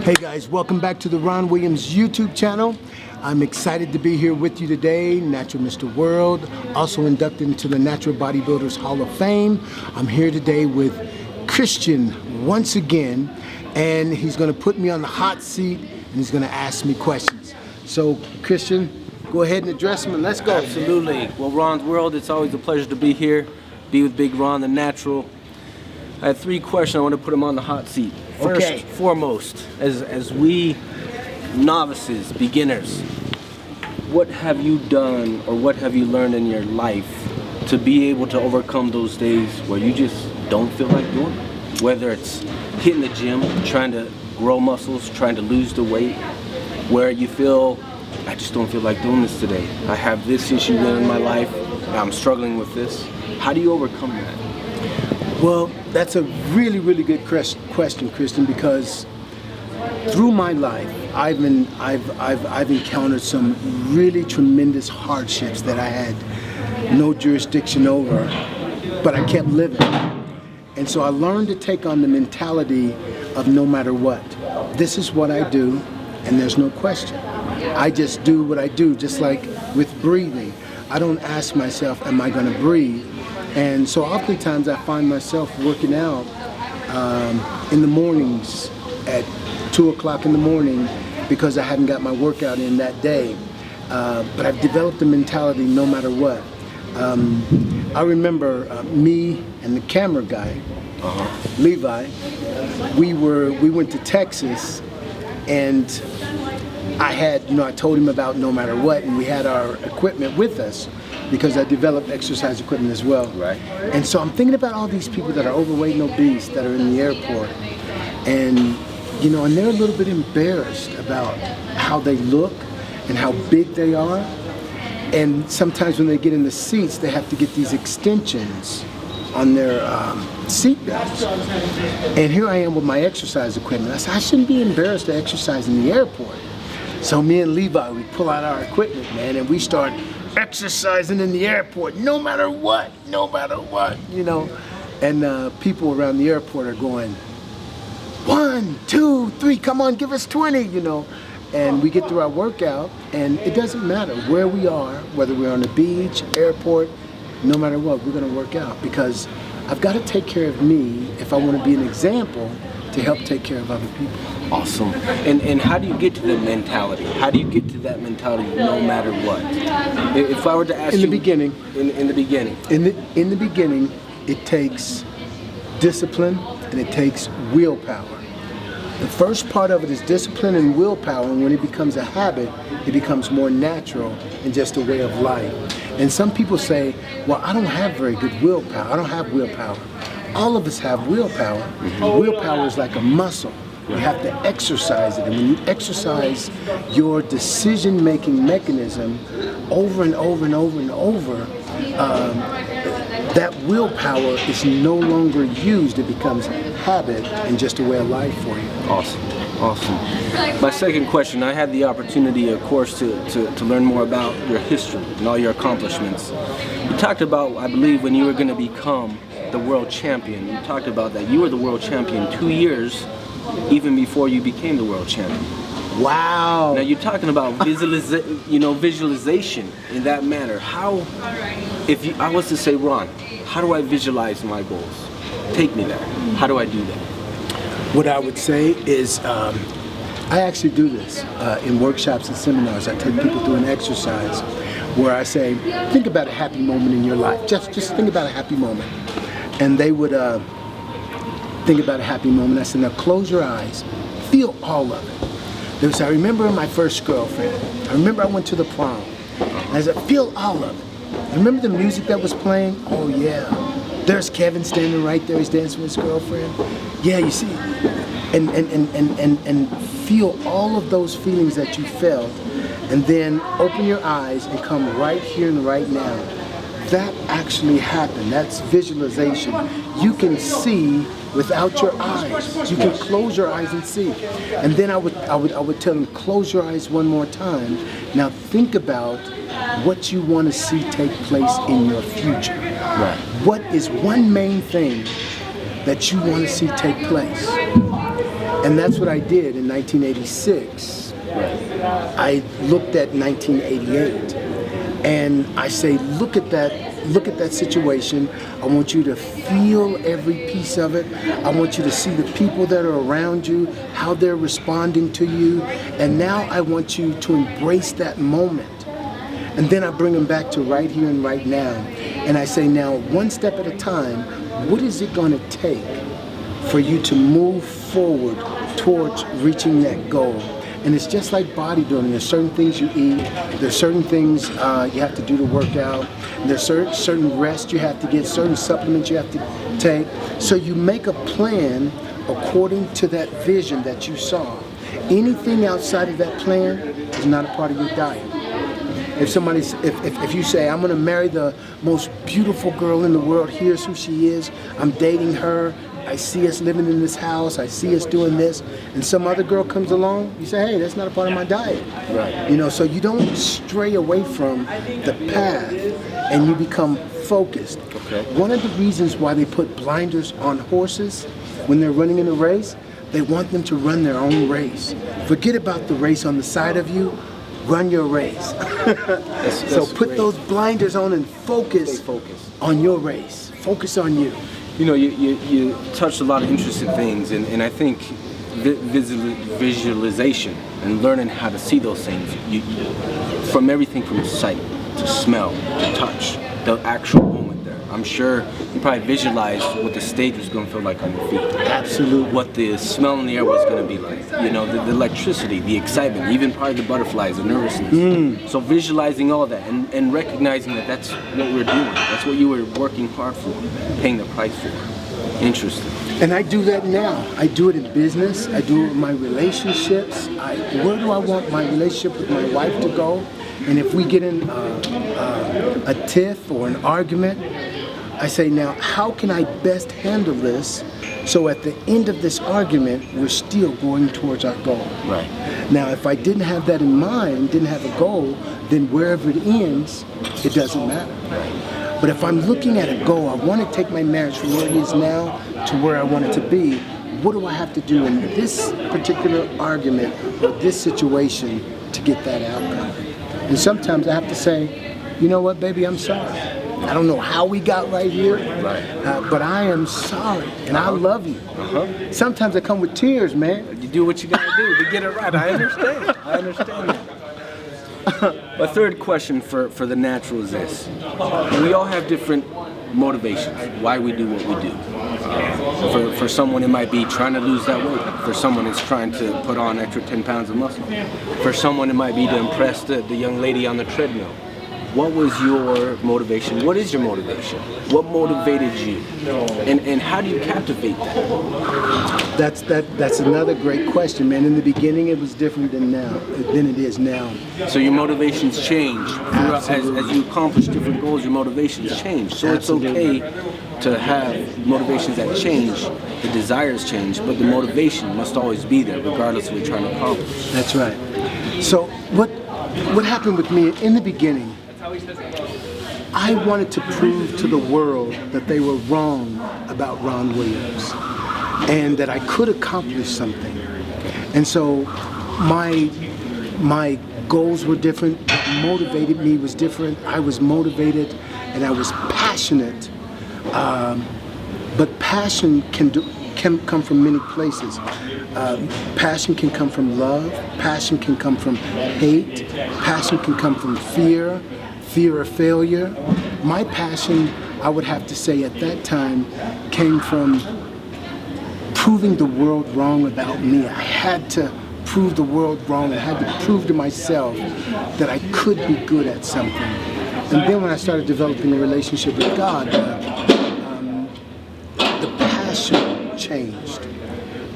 Hey guys, welcome back to the Ron Williams YouTube channel. I'm excited to be here with you today, Natural Mr. World, also inducted into the Natural Bodybuilders Hall of Fame. I'm here today with Christian once again, and he's gonna put me on the hot seat and he's gonna ask me questions. So Christian, go ahead and address him and let's go. Absolutely. Well, Ron's World, it's always a pleasure to be here, be with Big Ron, the Natural. I have 3 questions. I want to put him on the hot seat. First, foremost, as we novices, beginners, what have you done or what have you learned in your life to be able to overcome those days where you just don't feel like doing it? Whether it's hitting the gym, trying to grow muscles, trying to lose the weight, where you feel, I just don't feel like doing this today. I have this issue in my life, I'm struggling with this. How do you overcome that? Well, that's a really, really good question, Christian, because through my life, I've encountered some really tremendous hardships that I had no jurisdiction over, but I kept living. And so I learned to take on the mentality of no matter what. This is what I do, and there's no question. I just do what I do, just like with breathing. I don't ask myself, am I gonna breathe? And so oftentimes I find myself working out in the mornings at 2 o'clock in the morning because I hadn't got my workout in that day. But I've developed a mentality no matter what. I remember me and the camera guy, Levi, we went to Texas, and I told him about no matter what, and we had our equipment with us because I developed exercise equipment as well. Right. And so I'm thinking about all these people that are overweight and obese that are in the airport, and and they're a little bit embarrassed about how they look and how big they are. And sometimes when they get in the seats, they have to get these extensions on their seat belts. And here I am with my exercise equipment. I said, I shouldn't be embarrassed to exercise in the airport. So me and Levi, we pull out our equipment, man, and we start exercising in the airport, no matter what, And people around the airport are going, 1, 2, 3, come on, give us 20, And we get through our workout, and it doesn't matter where we are, whether we're on the beach, airport, no matter what, we're gonna work out because I've got to take care of me if I want to be an example to help take care of other people. Awesome. And how do you get to the mentality? How do you get to that mentality no matter what? If I were to ask you... In the beginning, it takes discipline and it takes willpower. The first part of it is discipline and willpower, and when it becomes a habit, it becomes more natural and just a way of life. And some people say, well, I don't have very good willpower. I don't have willpower. All of us have willpower. Willpower is like a muscle. You have to exercise it, and when you exercise your decision-making mechanism over and over and over and over, that willpower is no longer used. It becomes habit and just a way of life for you. Awesome. My second question, I had the opportunity, of course, to learn more about your history and all your accomplishments. You talked about, I believe, when you were going to become the world champion, you talked about that you were the world champion 2 years even before you became the world champion. Wow. Now you're talking about visualization in that matter. How, if I was to say, Ron, how do I visualize my goals? Take me there. How do I do that? What I would say is, I actually do this in workshops and seminars. I take people through an exercise where I say, think about a happy moment in your life. Just think about a happy moment. And they would think about a happy moment. I said, now close your eyes, feel all of it. They would say, I remember my first girlfriend. I remember I went to the prom. And I said, feel all of it. Remember the music that was playing? Oh yeah. There's Kevin standing right there, he's dancing with his girlfriend. Yeah, you see. And feel all of those feelings that you felt, and then open your eyes and come right here and right now. That actually happened. That's visualization. You can see without your eyes. You can close your eyes and see. And then I would tell them, close your eyes one more time. Now think about what you want to see take place in your future. Right. What is one main thing that you want to see take place? And that's what I did in 1986. I looked at 1988 and I say, look at that situation. I want you to feel every piece of it. I want you to see the people that are around you, how they're responding to you. And now I want you to embrace that moment. And then I bring them back to right here and right now. And I say, now, one step at a time, what is it going to take for you to move forward towards reaching that goal? And it's just like bodybuilding. There's certain things you eat. There's certain things you have to do to work out. There's certain rest you have to get, certain supplements you have to take. So you make a plan according to that vision that you saw. Anything outside of that plan is not a part of your diet. If you say, I'm gonna marry the most beautiful girl in the world, here's who she is, I'm dating her, I see us living in this house, I see us doing this, and some other girl comes along, you say, hey, that's not a part of my diet. Right. You know, so you don't stray away from the path and you become focused. Okay. One of the reasons why they put blinders on horses when they're running in a race, they want them to run their own race. Forget about the race on the side of you. Run your race. So put great. those blinders on and focus on your race. Focus on you. You know, you touched a lot of interesting things, and I think visualization and learning how to see those things, from everything from sight to smell to touch, the actual moment there. I'm sure you probably visualized what the stage was going to feel like on your feet. Absolutely. What the smell in the air was going to be like. You know, the electricity, the excitement, even probably the butterflies, the nervousness. So visualizing all that and recognizing that that's what we're doing. That's what you were working hard for, paying the price for. Interesting. And I do that now. I do it in business. I do it with my relationships. Where do I want my relationship with my wife to go? And if we get in a tiff or an argument, I say, now, how can I best handle this so at the end of this argument, we're still going towards our goal? Right. Now, if I didn't have that in mind, didn't have a goal, then wherever it ends, it doesn't matter. But if I'm looking at a goal, I want to take my marriage from where it is now to where I want it to be. What do I have to do in this particular argument or this situation to get that outcome? And sometimes I have to say, you know what, baby, I'm sorry. I don't know how we got right here, but I am sorry, and I love you. Sometimes I come with tears, man. You do what you gotta do to get it right. I understand. I understand that. My third question for the natural is this. We all have different motivations, why we do what we do. For someone, it might be trying to lose that weight. For someone, it's trying to put on extra 10 pounds of muscle. For someone, it might be to impress the young lady on the treadmill. What was your motivation? What is your motivation? What motivated you? And how do you captivate that? That's another great question, man. In the beginning, it was different than it is now. So your motivations change. As you accomplish different goals, your motivations change. So Absolutely. It's okay to have motivations that change. The desires change, but the motivation must always be there, regardless of what you're trying to accomplish. That's right. So what happened with me in the beginning, I wanted to prove to the world that they were wrong about Ron Williams and that I could accomplish something. And so my goals were different, what motivated me was different. I was motivated and I was passionate, but passion can come from many places. Passion can come from love, passion can come from hate, passion can come from fear of failure. My passion, I would have to say at that time, came from proving the world wrong about me. I had to prove the world wrong. I had to prove to myself that I could be good at something. And then when I started developing a relationship with God, the passion changed.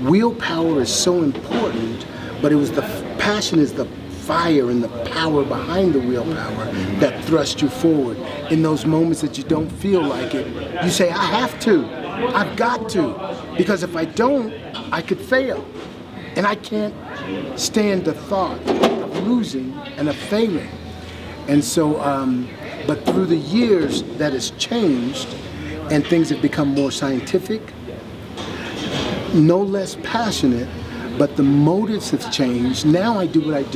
Willpower is so important, but it was passion is the fire and the power behind the willpower that thrust you forward. In those moments that you don't feel like it, you say, I have to, I've got to, because if I don't, I could fail. And I can't stand the thought of losing and of failing. And so, but through the years that has changed and things have become more scientific, no less passionate, but the motives have changed. Now I do what I do